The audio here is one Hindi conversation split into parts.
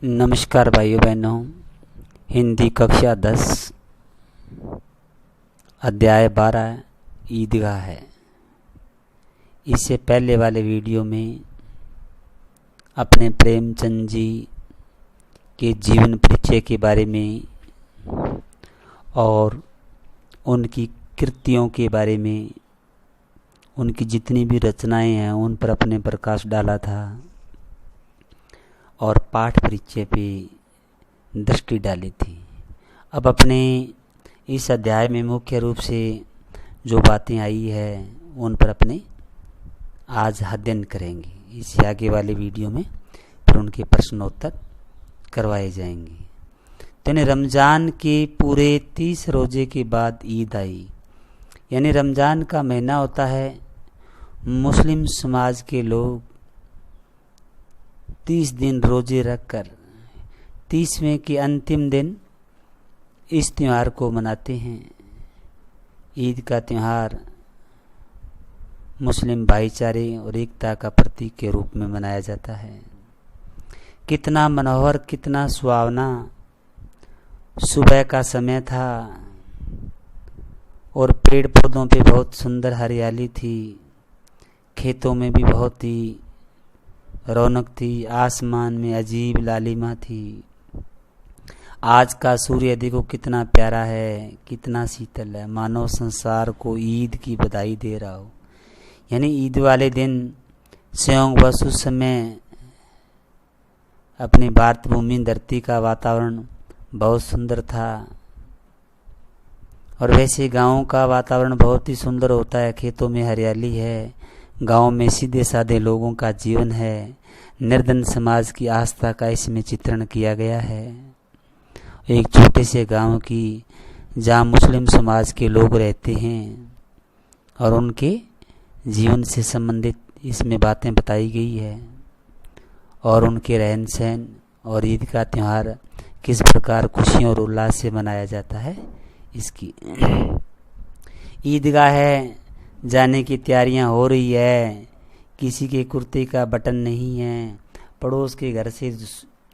नमस्कार भाइयों बहनों। हिंदी कक्षा 10 अध्याय 12 ईदगाह है। इससे पहले वाले वीडियो में अपने प्रेमचंद जी के जीवन परिचय के बारे में और उनकी कृतियों के बारे में, उनकी जितनी भी रचनाएं हैं उन पर अपने प्रकाश डाला था और पाठ परिचय पे दृष्टि डाली थी। अब अपने इस अध्याय में मुख्य रूप से जो बातें आई है उन पर अपने आज अध्ययन करेंगे। इससे आगे वाले वीडियो में फिर उनके प्रश्नोत्तर करवाए जाएंगे। तो यानी रमज़ान के पूरे 30 रोजे के बाद ईद आई। यानी रमज़ान का महीना होता है, मुस्लिम समाज के लोग 30 दिन रोजे रखकर 30वें के अंतिम दिन इस त्यौहार को मनाते हैं। ईद का त्यौहार मुस्लिम भाईचारे और एकता का प्रतीक के रूप में मनाया जाता है। कितना मनोहर, कितना सुहावना सुबह का समय था और पेड़ पौधों पे बहुत सुंदर हरियाली थी, खेतों में भी बहुत ही रौनक थी, आसमान में अजीब लालिमा थी। आज का सूर्य देखो कितना प्यारा है, कितना शीतल है, मानो संसार को ईद की बधाई दे रहा हो। यानी ईद वाले दिन स्वयं बस उस समय अपनी भारत भूमि धरती का वातावरण बहुत सुंदर था। और वैसे गाँव का वातावरण बहुत ही सुंदर होता है, खेतों में हरियाली है, गांव में सीधे साधे लोगों का जीवन है, निर्धन समाज की आस्था का इसमें चित्रण किया गया है। एक छोटे से गांव की जहां मुस्लिम समाज के लोग रहते हैं और उनके जीवन से संबंधित इसमें बातें बताई गई है और उनके रहन सहन और ईद का त्यौहार किस प्रकार खुशियों और उल्लास से मनाया जाता है इसकी। ईदगाह है, जाने की तैयारियां हो रही है। किसी के कुर्ते का बटन नहीं है, पड़ोस के घर से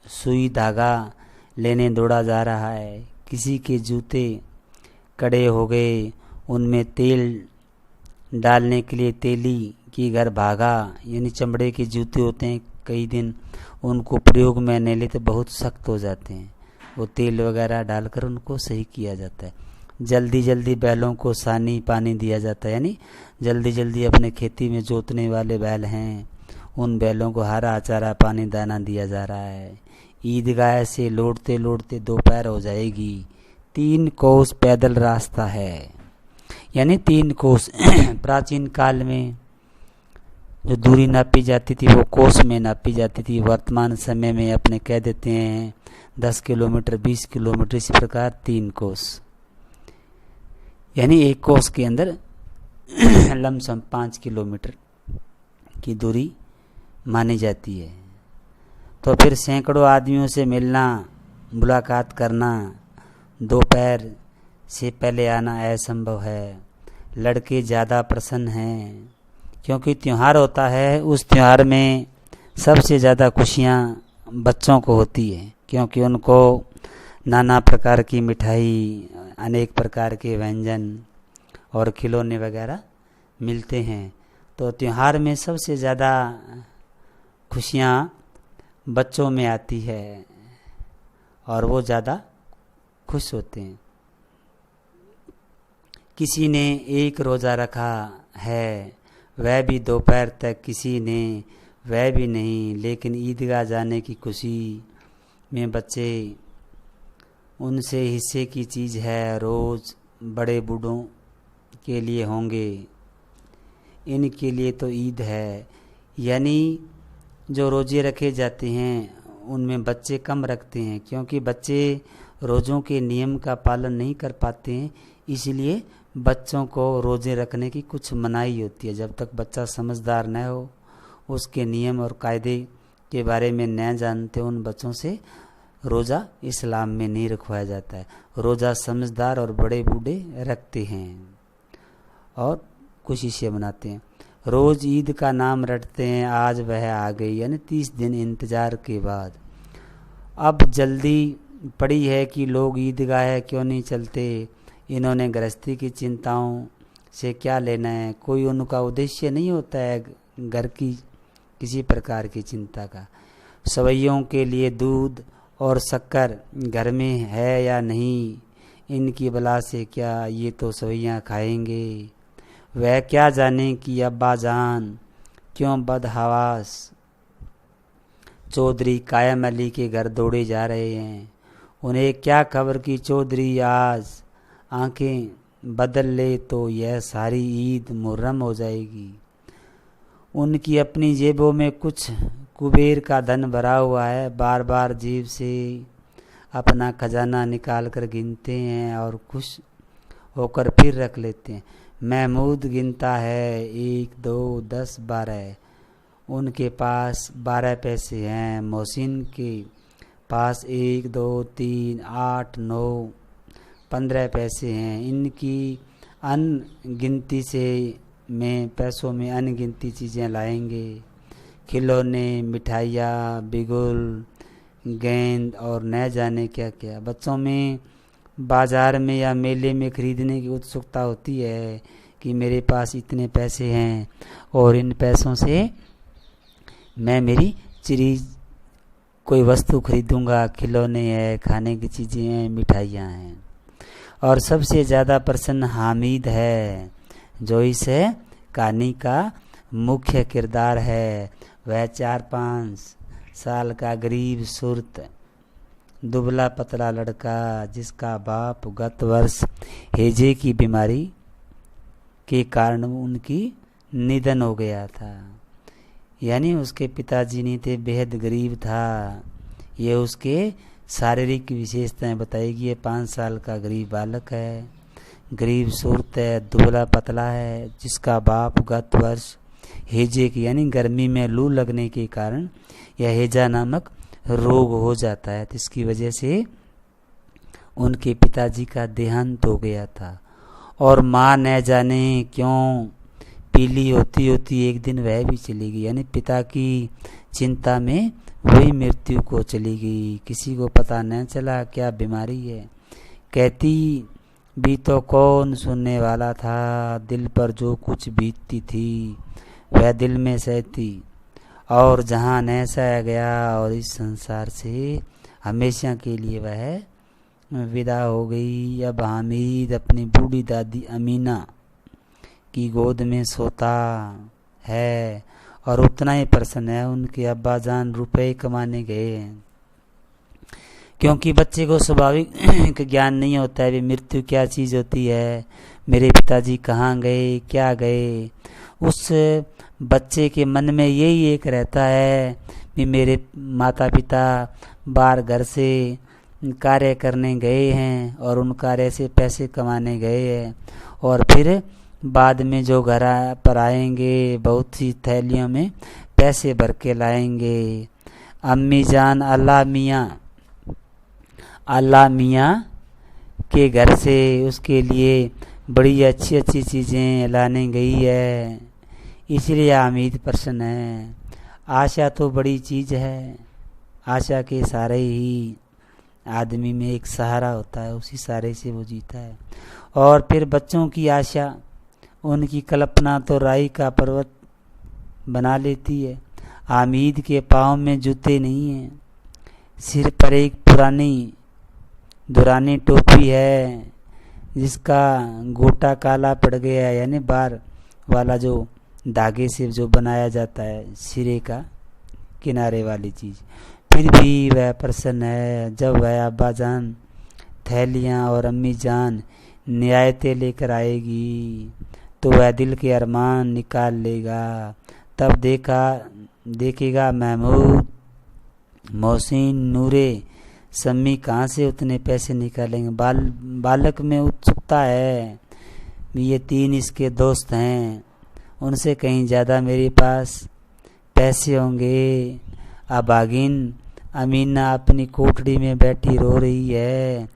सुई धागा लेने दौड़ा जा रहा है। किसी के जूते कड़े हो गए, उनमें तेल डालने के लिए तेली की घर भागा। यानी चमड़े के जूते होते हैं, कई दिन उनको प्रयोग में नहीं लेते, बहुत सख्त हो जाते हैं, वो तेल वगैरह डालकर उनको सही किया जाता है। जल्दी जल्दी बैलों को सानी पानी दिया जाता है। यानी जल्दी जल्दी अपने खेती में जोतने वाले बैल हैं, उन बैलों को हरा चारा पानी दाना दिया जा रहा है। ईदगाह से लौटते लौटते दोपहर हो जाएगी। 3 कोस पैदल रास्ता है। यानी 3 कोस प्राचीन काल में जो दूरी नापी जाती थी वो कोस में नापी जाती थी। वर्तमान समय में अपने कह देते हैं 10 किलोमीटर, 20 किलोमीटर, इसी प्रकार 3 कोस। यानी एक कोस के अंदर लमसम 5 किलोमीटर की दूरी मानी जाती है। तो फिर सैकड़ों आदमियों से मिलना, मुलाकात करना, दोपहर से पहले आना असंभव है। लड़के ज़्यादा प्रसन्न हैं क्योंकि त्यौहार होता है। उस त्यौहार में सबसे ज़्यादा खुशियाँ बच्चों को होती है क्योंकि उनको नाना प्रकार की मिठाई, अनेक प्रकार के व्यंजन और खिलौने वगैरह मिलते हैं। तो त्यौहार में सबसे ज़्यादा खुशियाँ बच्चों में आती है और वो ज़्यादा खुश होते हैं। किसी ने 1 रोज़ा रखा है, वह भी दोपहर तक, किसी ने वह भी नहीं, लेकिन ईदगाह जाने की खुशी में बच्चे उनसे हिस्से की चीज़ है। रोज़ बड़े बूढ़ों के लिए होंगे, इनके लिए तो ईद है। यानी जो रोजे रखे जाते हैं उनमें बच्चे कम रखते हैं क्योंकि बच्चे रोज़ों के नियम का पालन नहीं कर पाते हैं, इसलिए बच्चों को रोज़े रखने की कुछ मनाही होती है। जब तक बच्चा समझदार न हो, उसके नियम और कायदे के बारे में न जानते, उन बच्चों से रोज़ा इस्लाम में नहीं रखवाया जाता है। रोज़ा समझदार और बड़े बूढ़े रखते हैं और खुशी से मनाते हैं। रोज़ ईद का नाम रटते हैं, आज वह आ गई। यानी 30 दिन इंतज़ार के बाद अब जल्दी पड़ी है कि लोग ईदगाह क्यों नहीं चलते। इन्होंने गृहस्थी की चिंताओं से क्या लेना है। कोई उनका उद्देश्य नहीं होता है घर की किसी प्रकार की चिंता का। सवैयों के लिए दूध और शक्कर घर में है या नहीं, इनकी बला से क्या, ये तो सवैयाँ खाएंगे। वह क्या जाने कि अब्बा जान क्यों बदहवास चौधरी कायम अली के घर दौड़े जा रहे हैं। उन्हें क्या खबर कि चौधरी आज आंखें बदल ले तो यह सारी ईद मुहर्रम हो जाएगी। उनकी अपनी जेबों में कुछ कुबेर का धन भरा हुआ है। बार बार जेब से अपना खजाना निकाल कर गिनते हैं और खुश होकर फिर रख लेते हैं। महमूद गिनता है 1 2 10 12। उनके पास 12 पैसे हैं। मोहसिन के पास 1 2 3 8 9 15 पैसे हैं। इनकी अनगिनती से में पैसों में अनगिनती चीज़ें लाएंगे। खिलौने, मिठाइयाँ, बिगुल, गेंद और न जाने क्या क्या। बच्चों में बाज़ार में या मेले में खरीदने की उत्सुकता होती है कि मेरे पास इतने पैसे हैं और इन पैसों से मैं मेरी चीज़ कोई वस्तु खरीदूंगा। खिलौने हैं, खाने की चीज़ें हैं, मिठाइयाँ हैं। और सबसे ज़्यादा प्रसन्न हामिद है जो इस कहानी का मुख्य किरदार है। वह 4-5 साल का गरीब सुरत दुबला पतला लड़का जिसका बाप गत वर्ष हेजे की बीमारी के कारण उनकी निधन हो गया था। यानी उसके पिताजी नहीं थे, बेहद गरीब था। ये उसके शारीरिक विशेषताएं बताएगी। ये 5 साल का गरीब बालक है, गरीब सूरत है, दुबला पतला है, जिसका बाप गत वर्ष हेजे की यानी गर्मी में लू लगने के कारण यह हेजा नामक रोग हो जाता है। तो इसकी वजह से उनके पिताजी का देहांत हो गया था। और माँ न जाने क्यों पीली होती होती एक दिन वह भी चली गई। यानी पिता की चिंता में वही मृत्यु को चली गई। किसी को पता न चला क्या बीमारी है। कहती भी तो कौन सुनने वाला था। दिल पर जो कुछ बीतती थी वह दिल में सहती और जहाँ न सह गया और इस संसार से हमेशा के लिए वह विदा हो गई। अब हामिद अपनी बूढ़ी दादी अमीना की गोद में सोता है और उतना ही प्रसन्न है। उनके अब्बा जान रुपए कमाने गए हैं, क्योंकि बच्चे को स्वाभाविक ज्ञान नहीं होता है भी मृत्यु क्या चीज़ होती है, मेरे पिताजी कहाँ गए, क्या गए। उस बच्चे के मन में यही एक रहता है कि मेरे माता पिता बाहर घर से कार्य करने गए हैं और उन कार्य से पैसे कमाने गए हैं और फिर बाद में जो घर पर आएंगे बहुत सी थैलियों में पैसे भर के लाएंगे। अम्मी जान अल्लाह मियाँ के घर से उसके लिए बड़ी अच्छी अच्छी चीज़ें लाने गई है, इसलिए हामिद प्रसन्न है। आशा तो बड़ी चीज़ है। आशा के सहारे ही आदमी में एक सहारा होता है, उसी सहारे से वो जीता है। और फिर बच्चों की आशा, उनकी कल्पना तो राई का पर्वत बना लेती है। हामिद के पाँव में जूते नहीं हैं, सिर पर एक पुरानी दुरानी टोपी है जिसका गोटा काला पड़ गया है, यानी बार वाला जो धागे से जो बनाया जाता है सिरे का किनारे वाली चीज़। फिर भी वह प्रसन्न है। जब वह अब्बा जान थैलियाँ और अम्मी जान नियायतें लेकर आएगी तो वह दिल के अरमान निकाल लेगा। तब देखेगा महमूद, मोहसिन, नूरे, सम्मी कहाँ से उतने पैसे निकालेंगे। बालक में उत्सुकता है। ये 3 इसके दोस्त हैं, उनसे कहीं ज़्यादा मेरे पास पैसे होंगे। अभागिन अमीना अपनी कोठड़ी में बैठी रो रही है।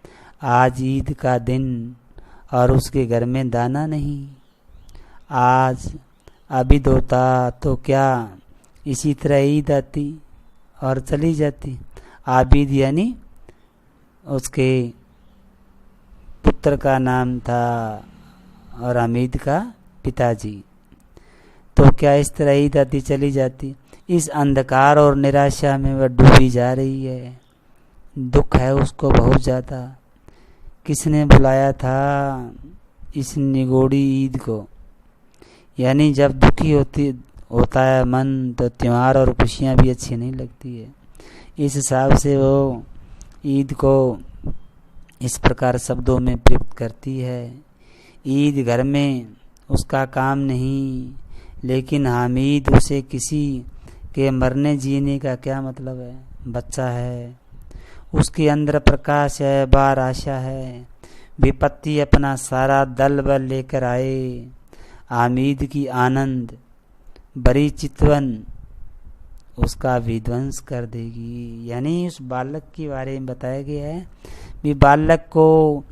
आज ईद का दिन और उसके घर में दाना नहीं। आज आबिद होता तो क्या इसी तरह ईद आती और चली जाती। आबिद यानी उसके पुत्र का नाम था और हमीद का पिताजी। तो क्या इस तरह ईद आती चली जाती। इस अंधकार और निराशा में वह डूबी जा रही है, दुख है उसको बहुत ज़्यादा। किसने बुलाया था इस निगोड़ी ईद को। यानी जब दुखी होता है मन तो त्यौहार और खुशियाँ भी अच्छी नहीं लगती है। इस हिसाब से वो ईद को इस प्रकार शब्दों में प्रयुक्त करती है। ईद घर में उसका काम नहीं, लेकिन हामिद उसे किसी के मरने जीने का क्या मतलब है। बच्चा है, उसके अंदर प्रकाश है, बार आशा है। विपत्ति अपना सारा दल बल लेकर आए, हामिद की आनंद बड़ी चितवन उसका विध्वंस कर देगी। यानी उस बालक के बारे में बताया गया है भी बालक को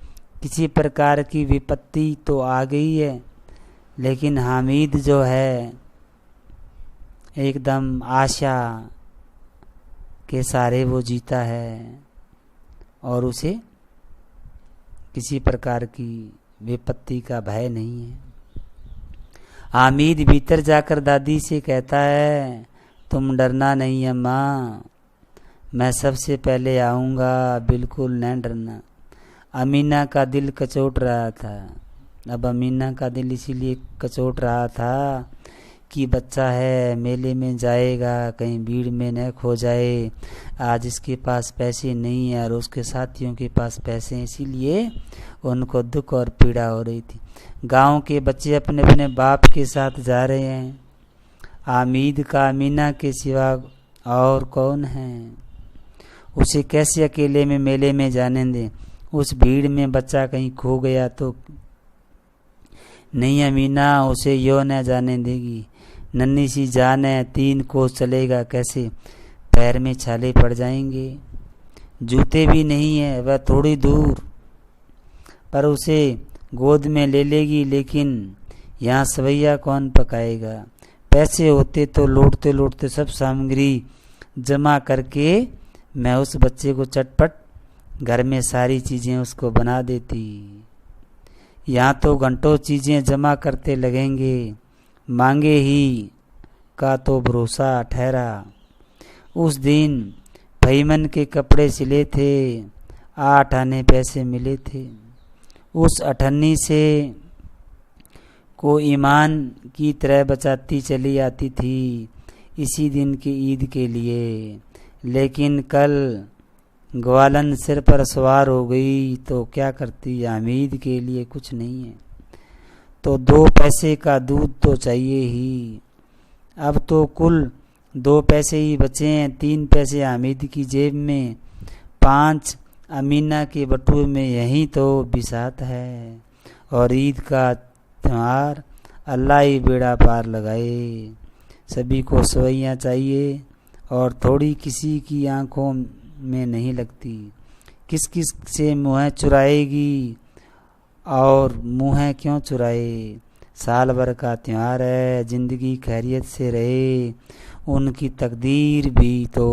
किसी प्रकार की विपत्ति तो आ गई है, लेकिन हामिद जो है एकदम आशा के सारे वो जीता है और उसे किसी प्रकार की विपत्ति का भय नहीं है। हामिद भीतर जाकर दादी से कहता है, तुम डरना नहीं अम्मा, मैं सबसे पहले आऊँगा, बिल्कुल न डरना। अमीना का दिल कचोट रहा था। अब अमीना का दिल इसीलिए कचोट रहा था कि बच्चा है, मेले में जाएगा, कहीं भीड़ में न खो जाए। आज इसके पास पैसे नहीं है और उसके साथियों के पास पैसे हैं, इसीलिए उनको दुख और पीड़ा हो रही थी। गांव के बच्चे अपने अपने बाप के साथ जा रहे हैं। हामिद का अमीना के सिवा और कौन है। उसे कैसे अकेले में मेले में जाने दें। उस भीड़ में बच्चा कहीं खो गया तो नहीं, अमीना उसे यो न जाने देगी। नन्ही सी जान है, 3 कोस चलेगा कैसे, पैर में छाले पड़ जाएंगे। जूते भी नहीं है, वह थोड़ी दूर पर उसे गोद में ले लेगी, लेकिन यहाँ सवैया कौन पकाएगा। पैसे होते तो लौटते लौटते सब सामग्री जमा करके मैं उस बच्चे को चटपट घर में सारी चीज़ें उसको बना देती। यहाँ तो घंटों चीज़ें जमा करते लगेंगे, मांगे ही का तो भरोसा ठहरा। उस दिन फहीमन के कपड़े सिले थे, 8 आने पैसे मिले थे। उस अठन्नी से को ईमान की तरह बचाती चली आती थी इसी दिन की ईद के लिए। लेकिन कल ग्वालन सिर पर सवार हो गई तो क्या करती। हामिद के लिए कुछ नहीं है तो 2 पैसे का दूध तो चाहिए ही। अब तो कुल 2 पैसे ही बचे हैं। 3 पैसे हामिद की जेब में, 5 अमीना के बटुए में। यही तो बिसात है। और ईद का त्यौहार अल्लाह ही बेड़ा पार लगाए। सभी को सवैयाँ चाहिए और थोड़ी किसी की आंखों में नहीं लगती। किस किस से मुँह चुराएगी और मुँह क्यों चुराए। साल भर का त्यौहार है, जिंदगी खैरियत से रहे। उनकी तकदीर भी तो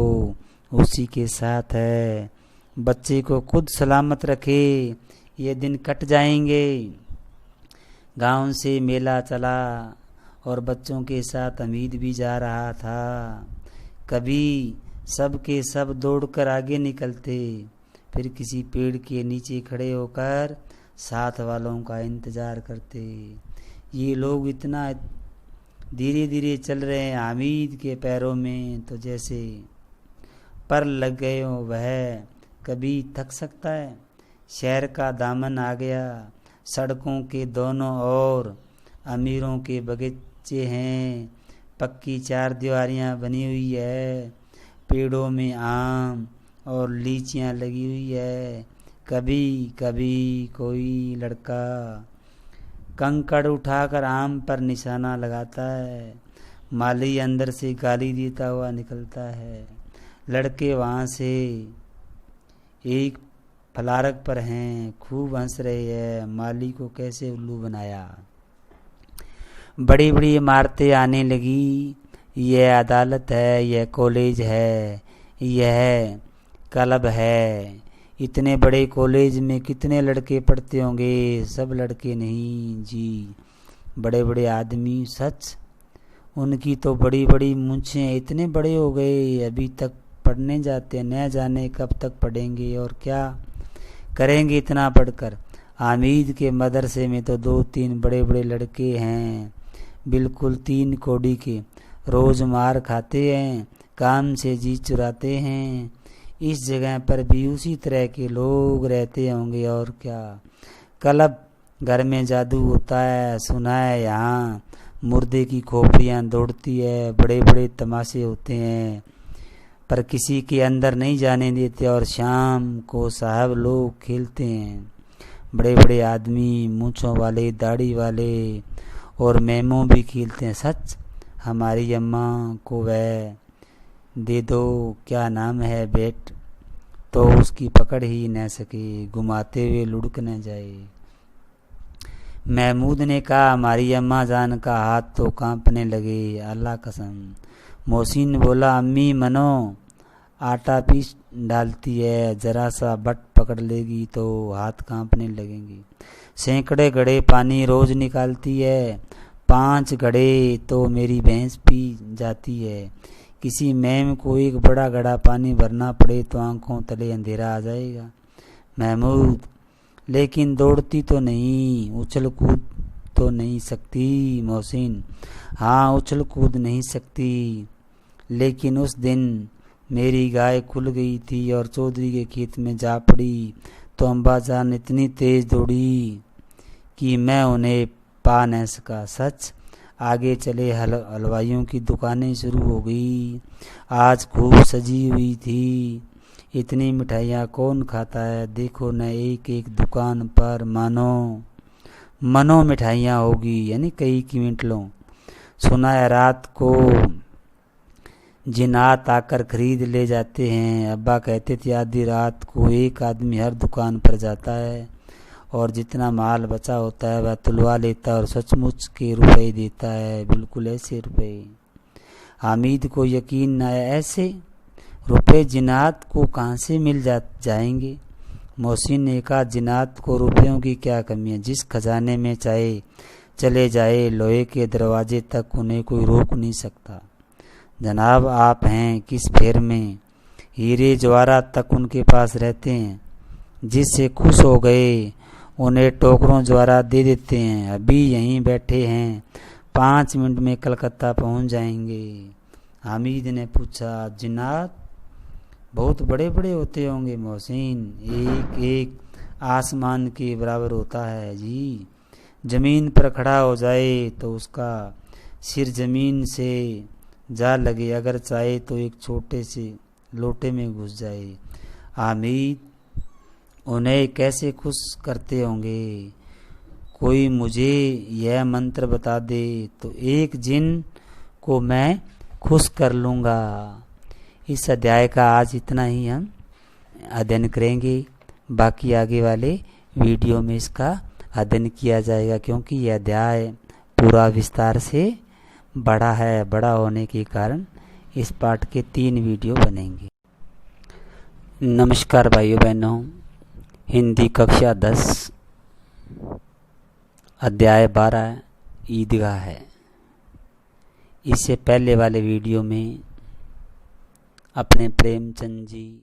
उसी के साथ है। बच्चे को खुद सलामत रखे, ये दिन कट जाएंगे। गांव से मेला चला और बच्चों के साथ हमीद भी जा रहा था। कभी सब के सब दौड़कर आगे निकलते, फिर किसी पेड़ के नीचे खड़े होकर साथ वालों का इंतज़ार करते। ये लोग इतना धीरे धीरे चल रहे हैं हामिद के पैरों में तो जैसे पर लग गए हो। वह कभी थक सकता है। शहर का दामन आ गया। सड़कों के दोनों ओर अमीरों के बगीचे हैं। पक्की 4 दीवारियां बनी हुई है। पेड़ों में आम और लीचियां लगी हुई है। कभी कभी कोई लड़का कंकड़ उठाकर आम पर निशाना लगाता है। माली अंदर से गाली देता हुआ निकलता है। लड़के वहाँ से एक फलारक पर हैं, खूब हंस रहे हैं। माली को कैसे उल्लू बनाया। बड़ी बड़ी इमारतें आने लगी। यह अदालत है, यह कॉलेज है, यह क्लब है। इतने बड़े कॉलेज में कितने लड़के पढ़ते होंगे, सब लड़के नहीं जी, बड़े बड़े आदमी। सच, उनकी तो बड़ी बड़ी मूंछें, इतने बड़े हो गए अभी तक पढ़ने जाते हैं, न जाने कब तक पढ़ेंगे और क्या करेंगे इतना पढ़कर। हामिद के मदरसे में तो 2-3 बड़े बड़े लड़के हैं, बिल्कुल 3 कौड़ी के, रोज मार खाते हैं, काम से जी चुराते हैं। इस जगह पर भी उसी तरह के लोग रहते होंगे और क्या। क्लब घर में जादू होता है, सुना है यहाँ मुर्दे की खोपड़ियाँ दौड़ती है, बड़े बड़े तमाशे होते हैं, पर किसी के अंदर नहीं जाने देते और शाम को साहब लोग खेलते हैं। बड़े बड़े आदमी, मूंछों वाले, दाढ़ी वाले और मेमो भी खेलते हैं। सच, हमारी अम्मा को वह दे दो, क्या नाम है बेट, तो उसकी पकड़ ही न सके, घुमाते हुए लुढ़क न जाए। महमूद ने कहा, हमारी अम्मा जान का हाथ तो कांपने लगे, अल्लाह कसम। मोहसिन बोला, अम्मी मनो आटा पीस डालती है, जरा सा बट पकड़ लेगी तो हाथ कांपने लगेंगे। सैकड़े घड़े पानी रोज निकालती है, 5 घड़े तो मेरी भैंस पी जाती है। किसी मैम को एक बड़ा घड़ा पानी भरना पड़े तो आंखों तले अंधेरा आ जाएगा। महमूद, लेकिन दौड़ती तो नहीं, उछल कूद तो नहीं सकती। मोहसिन, हाँ उछल कूद नहीं सकती, लेकिन उस दिन मेरी गाय खुल गई थी और चौधरी के खेत में जा पड़ी तो अम्बाजान इतनी तेज दौड़ी कि मैं उन्हें पा न सका। सच, आगे चले हलवाइयों की दुकानें शुरू हो गई, आज खूब सजी हुई थी। इतनी मिठाइयाँ कौन खाता है, देखो न एक एक दुकान पर मनो मिठाइयाँ होगी, यानी कई क्विंटलों। सुना है रात को जिन्नात आकर खरीद ले जाते हैं। अब्बा कहते थे आधी रात को एक आदमी हर दुकान पर जाता है और जितना माल बचा होता है वह तुलवा लेता है और सचमुच के रुपए देता है, बिल्कुल ऐसे रुपए। हामिद को यकीन न आया, ऐसे रुपए जिन्नात को कहाँ से मिल जाएंगे। मोहसिन ने कहा, जिन्नात को रुपयों की क्या कमी है, जिस खजाने में चाहे चले जाए, लोहे के दरवाजे तक उन्हें कोई रोक नहीं सकता। जनाब आप हैं किस फेर में, हीरे जवाहरात तक उनके पास रहते हैं, जिससे खुश हो गए उन्हें टोकरों जवाहरात दे देते हैं। अभी यहीं बैठे हैं, 5 मिनट में कलकत्ता पहुंच जाएंगे। हामिद ने पूछा, जिन्नात बहुत बड़े बड़े होते होंगे। मोहसिन, एक एक आसमान के बराबर होता है जी, जमीन पर खड़ा हो जाए तो उसका सिर जमीन से जा लगे, अगर चाहे तो एक छोटे से लोटे में घुस जाए। हामिद, उन्हें कैसे खुश करते होंगे, कोई मुझे यह मंत्र बता दे तो एक जिन को मैं खुश कर लूँगा। इस अध्याय का आज इतना ही हम अध्ययन करेंगे, बाकी आगे वाले वीडियो में इसका अध्ययन किया जाएगा, क्योंकि यह अध्याय पूरा विस्तार से बड़ा है। बड़ा होने के कारण इस पाठ के 3 वीडियो बनेंगे। नमस्कार भाइयों बहनों, हिंदी कक्षा 10 अध्याय 12 ईदगाह है। इससे पहले वाले वीडियो में अपने प्रेमचंद जी